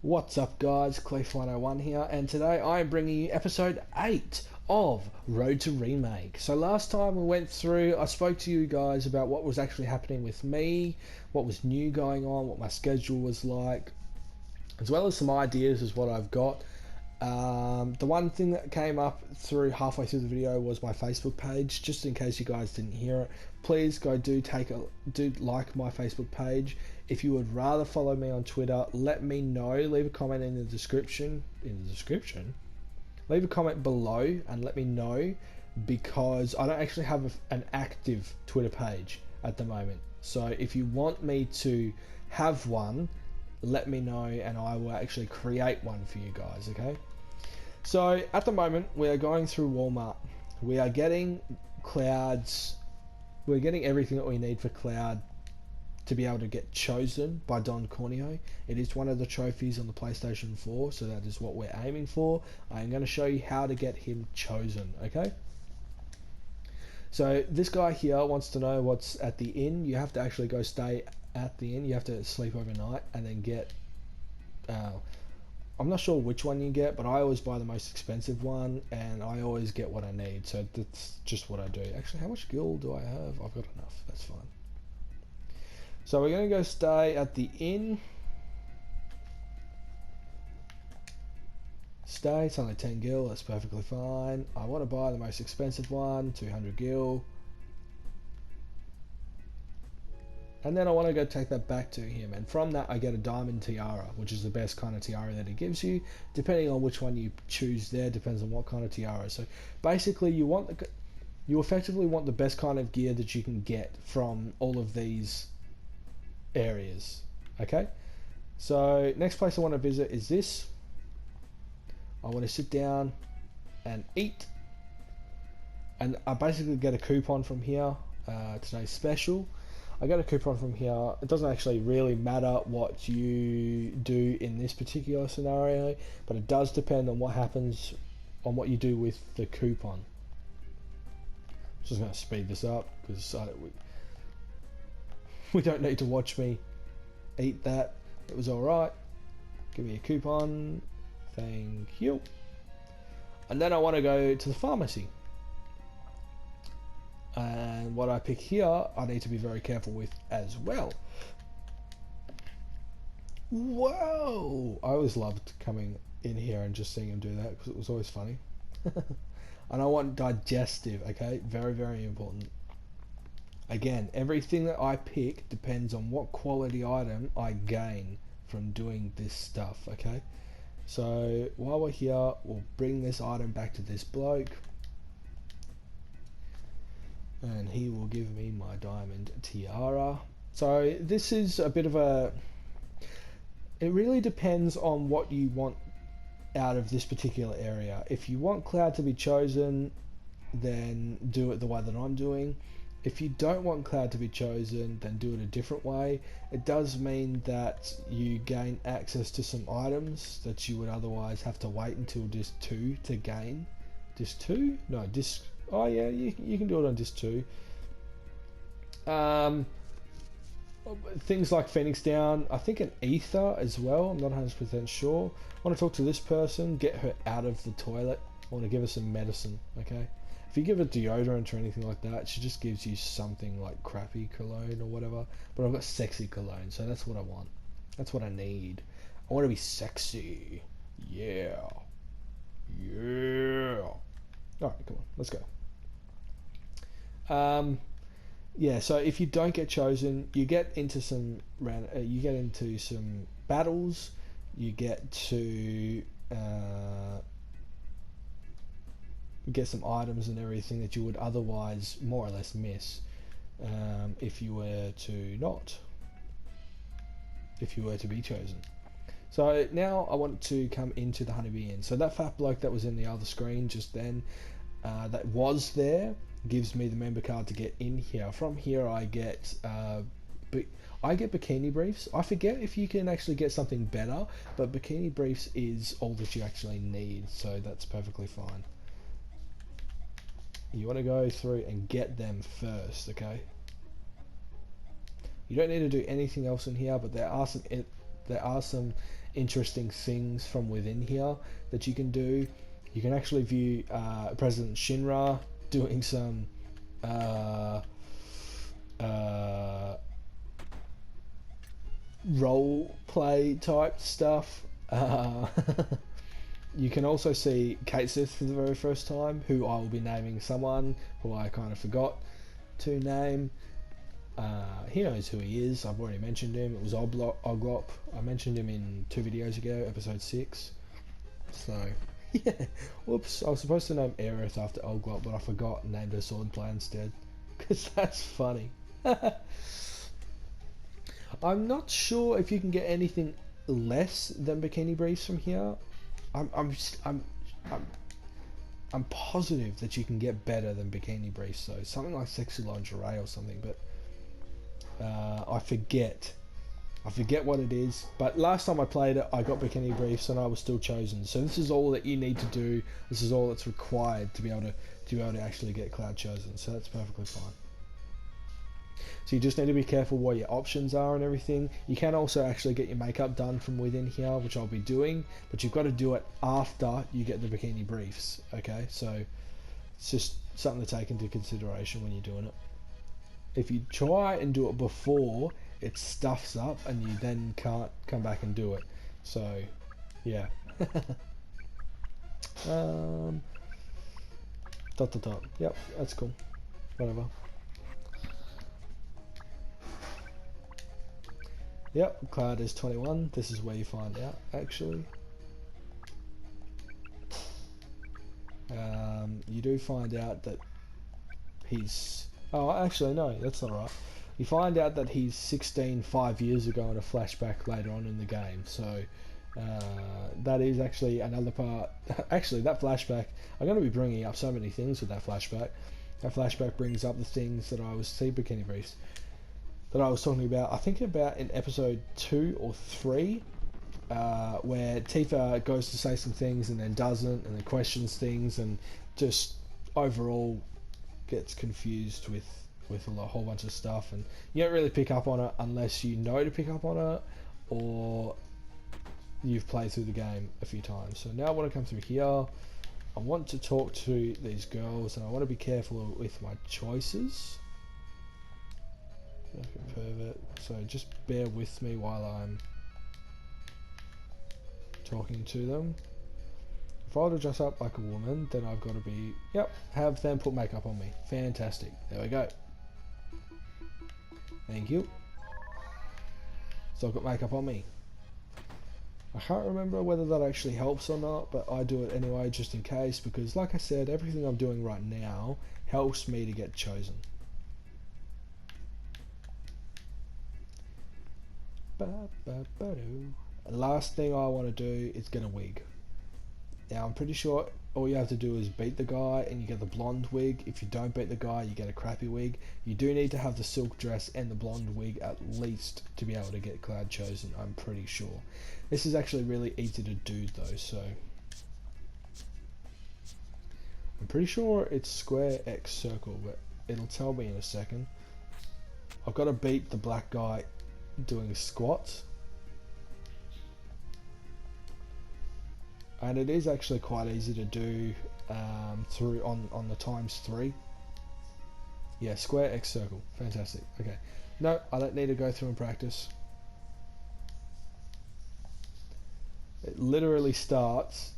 What's up guys, Clef101 here, and today I am bringing you episode 8 of Road to Remake. So last time we went through, I spoke to you guys about what was actually happening with me, what was new going on, what my schedule was like, as well as some ideas as what I've got. The one thing that came up through halfway through the video was my Facebook page. Just in case you guys didn't hear it, please go do like my Facebook page. If you would rather follow me on Twitter, let me know. Leave a comment in the description. Leave a comment below and let me know, because I don't actually have an active Twitter page at the moment. So if you want me to have one, let me know and I will actually create one for you guys, okay? So at the moment we are going through Walmart. We are getting clouds. We're getting everything that we need for Cloud to be able to get chosen by Don Corneo. It is one of the trophies on the PlayStation 4, so that is what we're aiming for. I am going to show you how to get him chosen, okay? So this guy here wants to know what's at the inn. You have to actually go stay at the inn. You have to sleep overnight and then get I'm not sure which one you get, but I always buy the most expensive one and I always get what I need, so that's just what I do. Actually, how much gil do I have? I've got enough, that's fine. So we're going to go stay at the inn. Stay, it's only 10 gil, that's perfectly fine. I want to buy the most expensive one, 200 gil. And then I want to go take that back to him, and from that I get a diamond tiara, which is the best kind of tiara that he gives you. Depending on which one you choose there, depends on what kind of tiara. So basically you effectively want the best kind of gear that you can get from all of these areas, okay? So next place I want to visit is this. I want to sit down and eat, and I basically get a coupon from here. Today's special, I get a coupon from here. It doesn't actually really matter what you do in this particular scenario, but it does depend on what happens, on what you do with the coupon. Just going to speed this up because we don't need to watch me eat that. It was alright. Give me a coupon. Thank you. And then I want to go to the pharmacy. And what I pick here, I need to be very careful with as well. Whoa! I always loved coming in here and just seeing him do that because it was always funny. And I want digestive, okay? Very, very important. Again, everything that I pick depends on what quality item I gain from doing this stuff, okay? So while we're here, we'll bring this item back to this bloke. And he will give me my diamond tiara. So this is a bit of a... It really depends on what you want out of this particular area. If you want Cloud to be chosen, then do it the way that I'm doing. If you don't want Cloud to be chosen, then do it a different way. It does mean that you gain access to some items that you would otherwise have to wait until disc 2 to gain. Disc 2? No, disc... Oh yeah, you can do it on disc 2. Things like Phoenix Down, I think an ether as well, I'm not 100% sure. I want to talk to this person, get her out of the toilet. I want to give her some medicine, okay? If you give her deodorant or anything like that, she just gives you something like crappy cologne or whatever. But I've got sexy cologne, so that's what I want. That's what I need. I want to be sexy. Yeah. Yeah. Alright, come on, let's go. Yeah, so if you don't get chosen, you get into some battles. You get to get some items and everything that you would otherwise more or less miss if you were to be chosen. So now I want to come into the Honeybee Inn. So that fat bloke that was in the other screen just then, that was there, gives me the member card to get in here. From here I get bikini briefs. I forget if you can actually get something better, but bikini briefs is all that you actually need, so that's perfectly fine. You want to go through and get them first, okay? You don't need to do anything else in here, but there are some there are some interesting things from within here that you can do. You can actually view President Shinra doing some role play type stuff. You can also see Kate Sith for the very first time, who I will be naming someone who I kind of forgot to name. He knows who he is. I've already mentioned him. It was Oglop. I mentioned him in 2 videos ago, episode 6. So, yeah. Whoops. I was supposed to name Aerith after Oglop, but I forgot and named her Swordplay instead. Because that's funny. I'm not sure if you can get anything less than Bikini Briefs from here. I'm positive that you can get better than Bikini Briefs, though. Something like Sexy Lingerie or something, but I forget what it is. But last time I played it, I got Bikini Briefs and I was still chosen. So this is all that you need to do. This is all that's required to be able to actually get Cloud chosen. So that's perfectly fine. So you just need to be careful what your options are and everything. You can also actually get your makeup done from within here, which I'll be doing, but you've got to do it after you get the Bikini Briefs, okay? So it's just something to take into consideration when you're doing it. If you try and do it before, it stuffs up and you then can't come back and do it. So, yeah. Yep, that's cool. Whatever. Yep, Cloud is 21. This is where you find out, actually. You do find out that he's... Oh, actually, no, that's not right. You find out that he's 16 5 years ago in a flashback later on in the game. So, that is actually another part. Actually, that flashback... I'm going to be bringing up so many things with that flashback. That flashback brings up the things that I was... See, Bikini Briefs. That I was talking about, I think about in episode 2 or 3, where Tifa goes to say some things and then doesn't, and then questions things, and just overall gets confused with a whole bunch of stuff, and you don't really pick up on it unless you know to pick up on it, or you've played through the game a few times. So now I want to come through here. I want to talk to these girls, and I want to be careful with my choices. Pervert. So just bear with me while I'm talking to them. If I were to dress up like a woman, then I've got to be, yep, have them put makeup on me. Fantastic. There we go. Thank you. So I've got makeup on me. I can't remember whether that actually helps or not, but I do it anyway just in case, because like I said, everything I'm doing right now helps me to get chosen. Last thing I want to do is get a wig. Now I'm pretty sure all you have to do is beat the guy and you get the blonde wig. If you don't beat the guy, you get a crappy wig. You do need to have the silk dress and the blonde wig at least to be able to get Cloud chosen, I'm pretty sure. This is actually really easy to do though, so I'm pretty sure it's square X circle, but it'll tell me in a second. I've got to beat the black guy doing squats, and it is actually quite easy to do through on the ×3. Yeah, square X circle. Fantastic. Okay, no, I don't need to go through and practice. It literally starts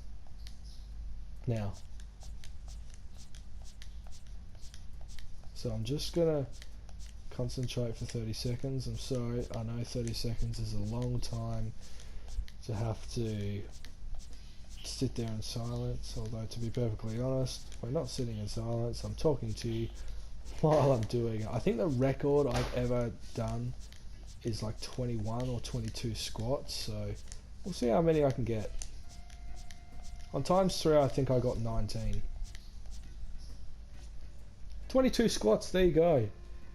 now. So I'm just gonna concentrate for 30 seconds. I'm sorry, I know 30 seconds is a long time to have to sit there in silence, although to be perfectly honest, I'm not sitting in silence, I'm talking to you while I'm doing it. I think the record I've ever done is like 21 or 22 squats, so we'll see how many I can get. On ×3 I think I got 19. 22 squats, there you go.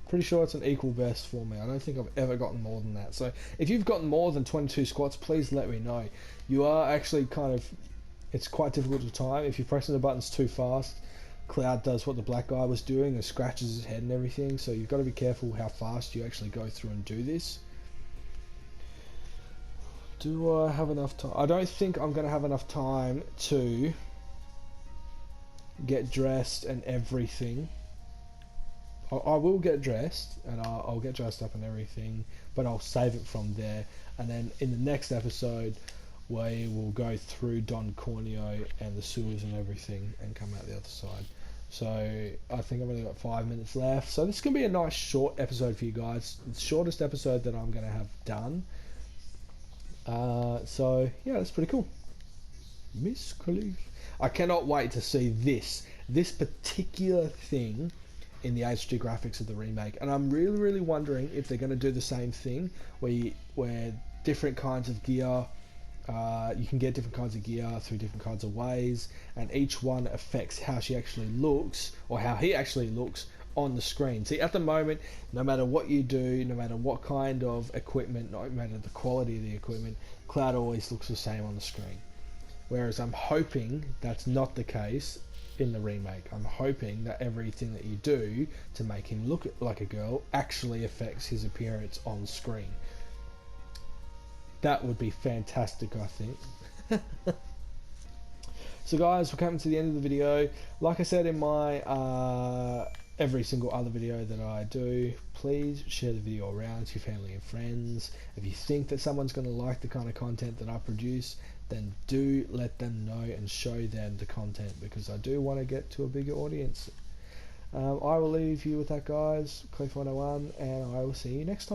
Pretty sure it's an equal best for me. I don't think I've ever gotten more than that. So if you've gotten more than 22 squats, please let me know. You are actually kind of... It's quite difficult to time. If you're pressing the buttons too fast, Cloud does what the black guy was doing and scratches his head and everything. So you've got to be careful how fast you actually go through and do this. Do I have enough time? I don't think I'm going to have enough time to get dressed and everything. I will get dressed and I'll get dressed up and everything, but I'll save it from there. And then in the next episode, we will go through Don Corneo and the sewers and everything and come out the other side. So I think I've only got 5 minutes left. So this is going to be a nice short episode for you guys. It's the shortest episode that I'm going to have done. So yeah, that's pretty cool. Miss Khalifa. I cannot wait to see this particular thing in the HD graphics of the remake, and I'm really wondering if they're going to do the same thing where different kinds of gear, you can get different kinds of gear through different kinds of ways, and each one affects how she actually looks or how he actually looks on the screen. See, at the moment, no matter what you do, no matter what kind of equipment, no matter the quality of the equipment, Cloud always looks the same on the screen. Whereas I'm hoping that's not the case in the remake. I'm hoping that everything that you do to make him look like a girl actually affects his appearance on screen. That would be fantastic, I think. So guys, we're coming to the end of the video. Like I said in my every single other video that I do, please share the video around to your family and friends. If you think that someone's going to like the kind of content that I produce, then do let them know and show them the content, because I do want to get to a bigger audience. I will leave you with that, guys. Cliff101, and I will see you next time.